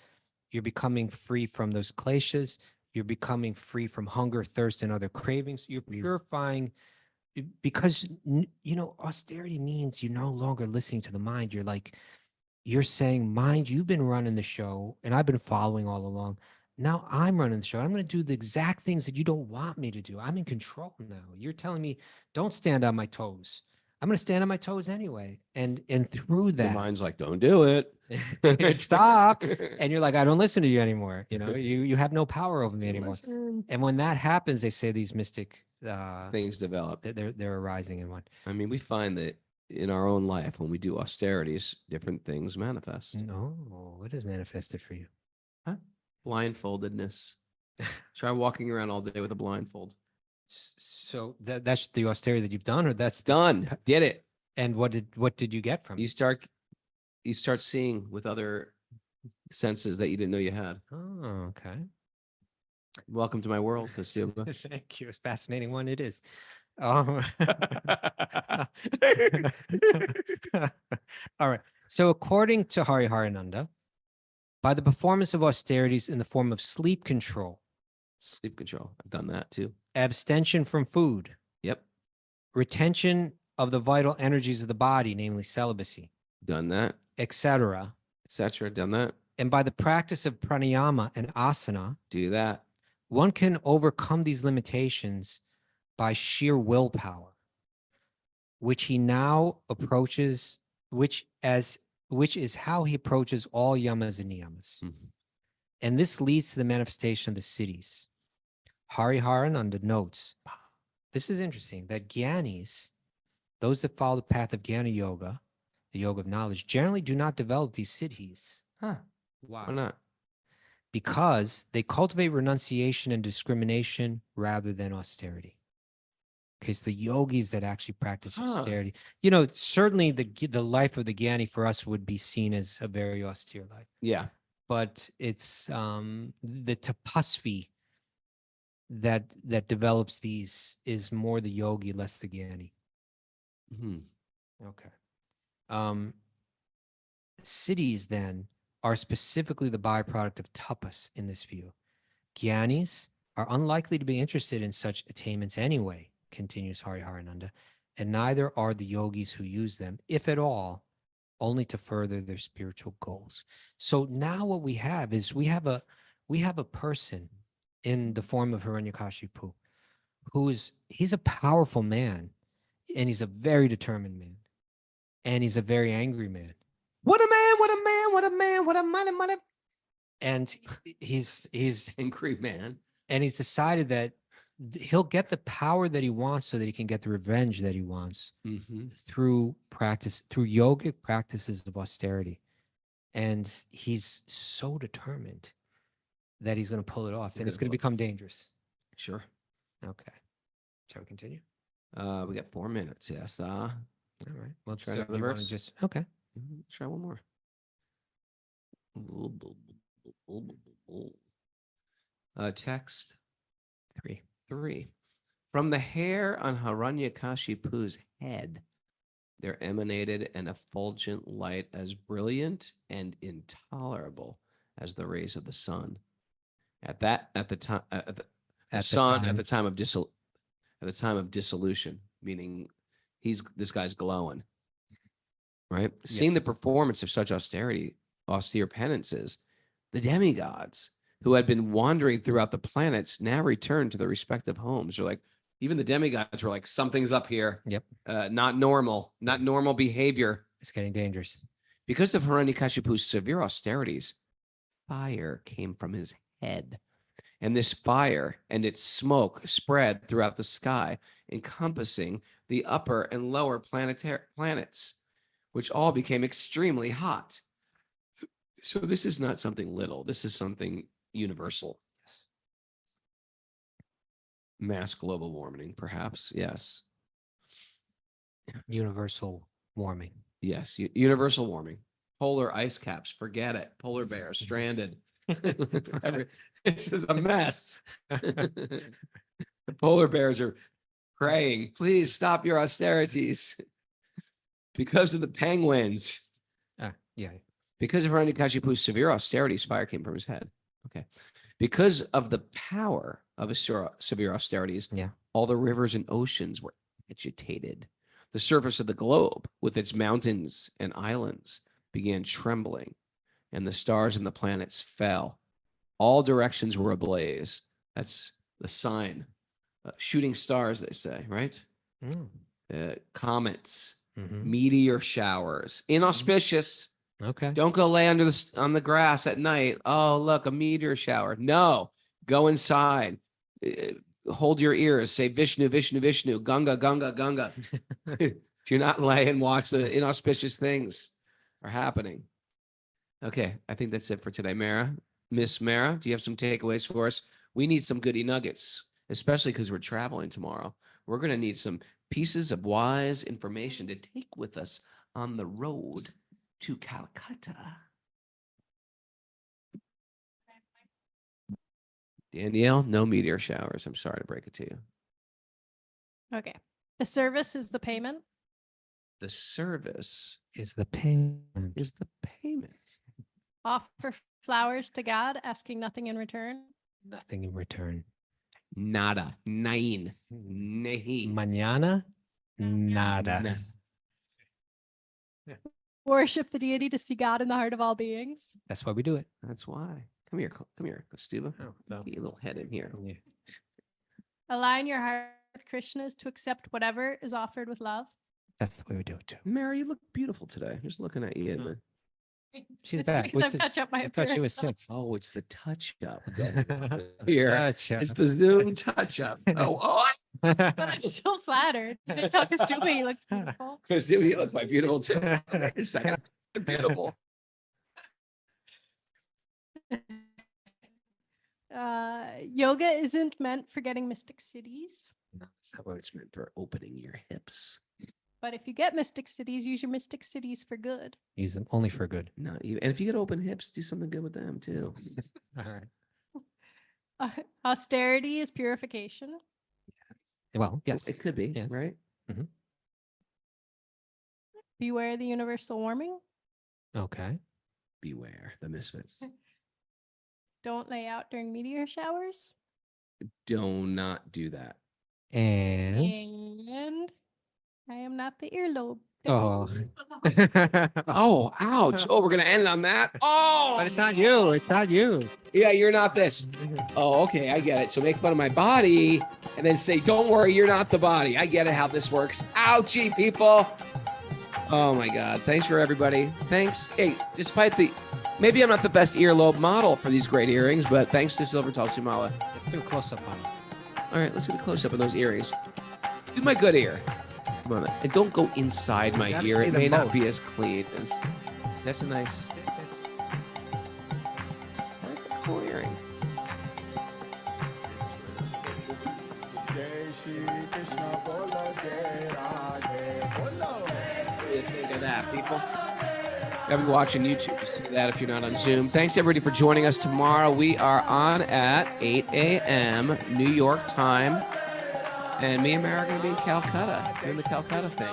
you're becoming free from those kleshas, you're becoming free from hunger, thirst, and other cravings. You're purifying, because austerity means you're no longer listening to the mind. You're saying, mind, you've been running the show and I've been following all along. Now I'm running the show. I'm going to do the exact things that you don't want me to do. I'm in control now. You're telling me, don't stand on my toes. I'm going to stand on my toes anyway. And through The that, mind's like, don't do it. stop. And you're like, I don't listen to you anymore. You have no power over me anymore. Listen. And when that happens, they say these mystic Things develop. they're arising in one. I mean, we find that in our own life, when we do austerities, different things manifest. No, what is manifested for you? Blindfoldedness. Try walking around all day with a blindfold. So that's the austerity that you've done, or that's Done. Did it. And what did you get from You it? start seeing with other senses that you didn't know you had. Oh, okay. Welcome to my world, Costuba. Thank you. It's a fascinating one. It is. All right. So according to Hariharananda, by the performance of austerities in the form of sleep control, Sleep control. I've done that too. abstention from food, Yep. retention of the vital energies of the body, namely celibacy, Done that. etc., Etc. Done that. and by the practice of pranayama and asana, Do that. one can overcome these limitations by sheer willpower, which he now approaches, which is how he approaches all yamas and niyamas. Mhm. And this leads to the manifestation of the siddhis. Hariharananda notes, this is interesting, that gyanis, those that follow the path of Jnana Yoga, the yoga of knowledge, generally do not develop these siddhis. Huh. Why? Why not? Because they cultivate renunciation and discrimination rather than austerity. Okay, it's the yogis that actually practice austerity. Certainly the life of the Jnani for us would be seen as a very austere life. Yeah. But it's the tapasvi that develops these is more the yogi, less the Jnani. Mhm. Okay. Siddhis then are specifically the byproduct of tapas in this view. Jnanis are unlikely to be interested in such attainments anyway, continues Hariharananda, and neither are the yogis who use them, if at all, only to further their spiritual goals. So now what we have is we have a person in the form of Hiranyakashipu he's a powerful man, and he's a very determined man, and he's a very angry man. What a man, what a man, what a man, what a money. And he's Angry man. and he's decided that he'll get the power that he wants so that he can get the revenge that he wants through yogic practices of austerity. And he's so determined that he's going to pull it off, and it's going to become dangerous. Sure. Okay. Shall we continue? We got 4 minutes. Yes. All right. Well, Try so another you wanna verse? just okay. Try one more. Text 3. From the hair on Hiranyakashipu's head, there emanated an effulgent light as brilliant and intolerable as the rays of the sun. At the time of dissolution, meaning this guy's glowing, right? Seeing the performance of such austere penances, the demigods who had been wandering throughout the planets now returned to their respective homes. They're like, even the demigods were like, something's up here. Yep. Not normal behavior. It's getting dangerous. Because of Hiranyakashipu's severe austerities, fire came from his head. And this fire and its smoke spread throughout the sky, encompassing the upper and lower planets, which all became extremely hot. So this is not something little. This is something universal. Yes. Mass global warming, perhaps. Yes. Universal warming. Yes. Universal warming. Polar ice caps. Forget it. Polar bears stranded. It's just a mess. The polar bears are praying, please stop your austerities. Because of the penguins. Yeah. Because of Hiranyakashipu's severe austerities, fire came from his head. Okay. Because of the power of his severe austerities, all the rivers and oceans were agitated. The surface of the globe, with its mountains and islands, began trembling, and the stars and the planets fell. All directions were ablaze. That's the sign. Shooting stars, they say, right? Comets, meteor showers, inauspicious. Okay. Don't go lay on the grass at night. Oh, look, a meteor shower. No, go inside. Hold your ears. Say Vishnu, Vishnu, Vishnu, Ganga, Ganga, Ganga. Do not lay and watch the inauspicious things are happening. Okay, I think that's it for today, Mara. Miss Mara, do you have some takeaways for us? We need some goody nuggets, especially because we're traveling tomorrow. We're going to need some pieces of wise information to take with us on the road to Calcutta. Danielle, no meteor showers. I'm sorry to break it to you. Okay. The service is the payment. The service Is the payment. is the payment. Offer flowers to God, asking nothing in return. Nothing in return. Nada. Nine. Nahi. Mañana, nada. Worship the deity to see God in the heart of all beings. That's why we do it. That's why. Come here, Stuba. Oh, no. Get your little head in here. Yeah. Align your heart with Krishna's to accept whatever is offered with love. That's the way we do it too. Mary, you look beautiful today. Just looking at you. Mhm. She's It's back. because I've touched up my I thought she was appearance. sick. Oh, it's the touch up. Here. Gotcha. It's the Zoom touch up. But I'm still flattered. You didn't talk to Stuba, he looks beautiful. Because you look quite beautiful too. Wait a second. Beautiful. Yoga isn't meant for getting mystic cities, No, that's not what it's meant for. Opening your hips. but if you get mystic cities, use your mystic cities for good. Use them only for good. Not even. And if you get open hips, do something good with them too. All right. Austerity is purification. Well, yes. It could be, Yes. right? Beware the universal warming. Okay. Beware the misfits. Don't lay out during meteor showers. Do not do that. And And I am not the earlobe. oh. Oh, ouch. Oh, we're going to end on that. Oh, But it's not you. It's not you. yeah, you're not this. Oh, okay. I get it. So make fun of my body and then say, don't worry, you're not the body. I get it how this works. Ouchie, people. Oh, my God. Thanks for everybody. Thanks. Hey, despite maybe I'm not the best earlobe model for these great earrings, but thanks to Silver Tulsi Mala. Let's do a close up on it. All right, let's get a close up of those earrings. Do my good ear. Come on, and don't go inside my gotta ear. see It them may not both. be as clean as. That's a nice. That's a cool earring. What do you think of that, people? I'll be watching YouTube to see that if you're not on Zoom. Thanks, everybody, for joining us tomorrow. We are on at 8 a.m. New York time. And me and Mary are going to be in Calcutta, doing the Calcutta thing.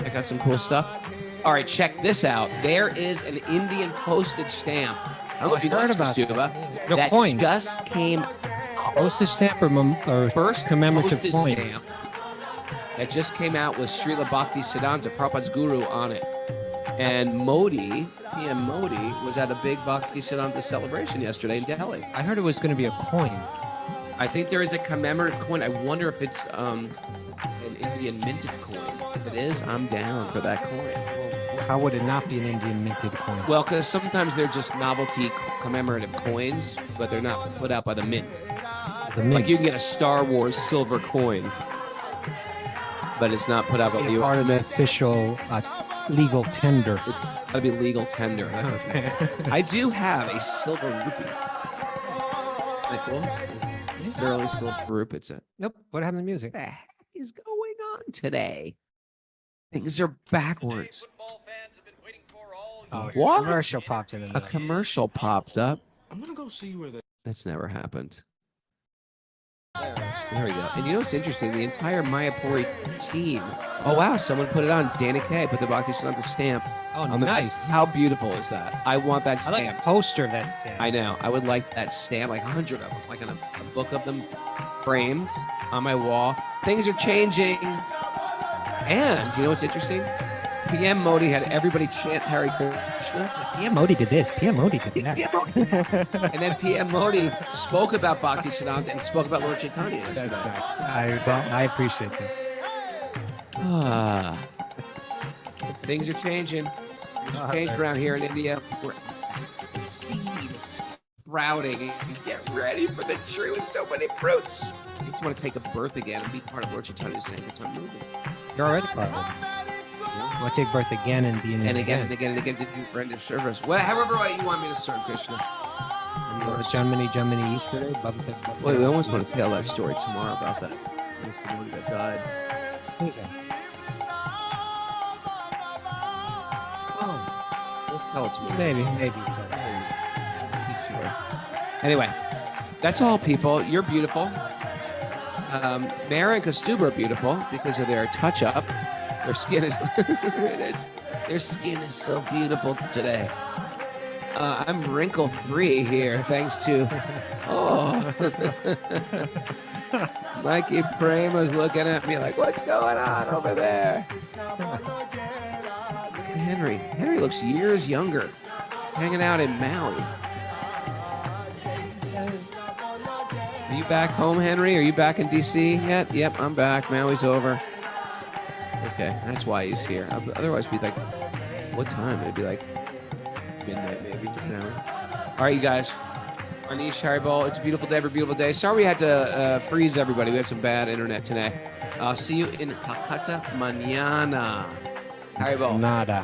Check out some cool stuff. All right, check this out. There is an Indian postage stamp. I don't know if you heard heard about about that. The that coin. just came Postage stamp or first commemorative postage coin? stamp that just came out with Srila Bhakti Siddhanta, Prabhupada's guru, on it. And Modi, PM Modi, was at a big Bhakti Siddhanta celebration yesterday in Delhi. I heard it was going to be a coin. I think there is a commemorative coin. I wonder if it's an Indian minted coin. If it is, I'm down for that coin. How would it not be an Indian minted coin? Well, because sometimes they're just novelty commemorative coins, but they're not put out by the mint. The mint. Like you can get a Star Wars silver coin, but it's not put out by the part of the mint. official legal tender. It's got to be legal tender. I do have a silver rupee. Isn't that cool? Sterling silver rupee. It's a Nope. What happened to music? What the heck is going on today? Things are backwards. Oh, it's What? a commercial popped in the A middle. commercial popped up. I'm gonna go see where the That's never happened. There we go. And you know what's interesting? The entire Mayapuri team. Oh, wow. Someone put it on. Dana K put the Bhakti Siddhanta stamp. Oh, on the nice. How beautiful is that? I want that I like stamp. a poster of that stamp. I know. I would like that stamp, like 100 of them, like in a book of them framed on my wall. Things are changing. And you know what's interesting? PM Modi had everybody chant Hare Krishna. PM Modi did this. PM Modi did that. And then PM Modi spoke about Bhakti Siddhanta and spoke about Lord Chaitanya. That's yesterday. nice. I appreciate that. Ah. Things are changing. Things are changing around here in India. We're seeds sprouting. Get ready for the tree with so many fruits. You just want to take a birth again and be part of Lord Chaitanya's Sankirtan movement. You're already part of it. You want to take birth again and be in it And again and again and again to do render service. However way you want me to serve Krishna. Jamini Ishware, Wait, we almost want to tell that story tomorrow about that. Somebody that died. Who's that? Let's tell it tomorrow. Maybe. Anyway, that's all, people. You're beautiful. Mara and Kastuba are beautiful because of their touch-up. Their skin is their skin is so beautiful today. I'm wrinkle-free here, thanks to Mikey Prema's looking at me like, what's going on over there? Look at Henry. Henry looks years younger, hanging out in Maui. Are you back home, Henry? Are you back in D.C. yet? Yep, I'm back. Maui's over. Okay, that's why he's here. Otherwise, we'd be like, what time? It'd be like midnight, maybe. All right, you guys. Anish Haribol, it's a beautiful day, every beautiful day. Sorry we had to freeze everybody. We had some bad internet today. I'll see you in Calcutta mañana. Haribol. Nada.